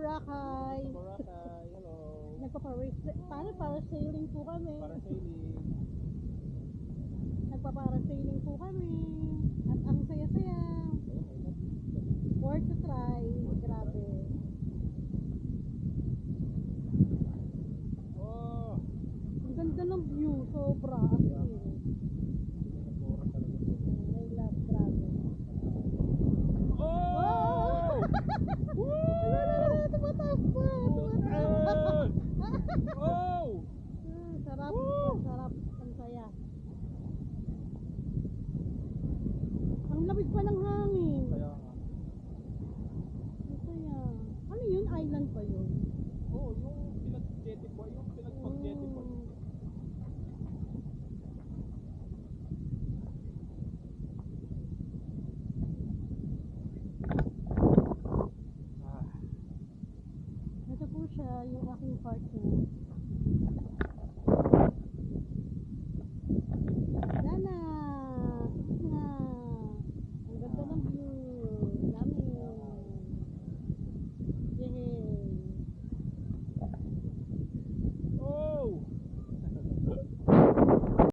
Boracay. Boracay, hello. Paano parasailing po kami? Parasailing. Nagpa-parasailing po kami. At ang saya-saya. Worth to try. Grabe. Oh, Ang ganda ng view. Sobra. As in. I love. Grabe. oh! Woo! Tumataas pa. Tumataas. Oh! Sarap. Sarap. Ang saya. Ang lamig pa ng hangin. Kaya nga. Ang saya. Ano yun? Island pa yun? Oh, yung pinag-jetty boy, yung pinag-pag-jetty boy. Ito po siya, yung aking partner.